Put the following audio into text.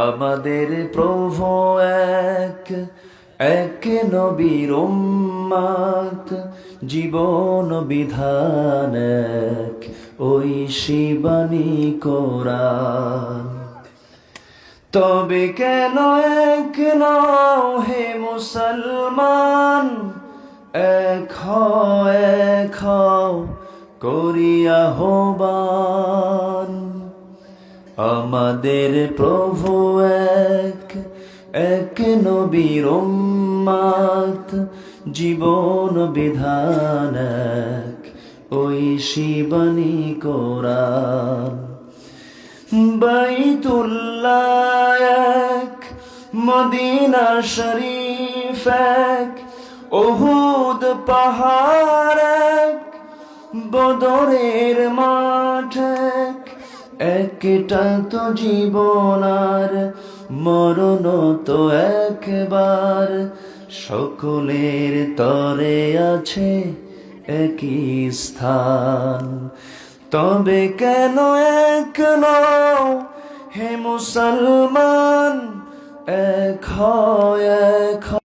আমাদের প্রভু এক, এক নবীর উম্মত, জীবন বিধান এক, ওই শিবানী কোরআন। তবে কেন এক নও হে মুসলমান, এক হও এক হও করিয়া আহ্বান। আমাদের প্রভু এক, এক নবীর উম্মত, জীবন বিধান এক, ওই শিবানী কোরআন। বাইতুল্লাহ এক, মদিনা শরীফ এক, উহুদ পাহাড় এক, বদরের মাঠ এক, একটা তো জীবন আর মরণ তো একবার, সকলের তরে আছে একই স্থান। তবে কেন এক নও হে মুসলমান, এক হও এক হও।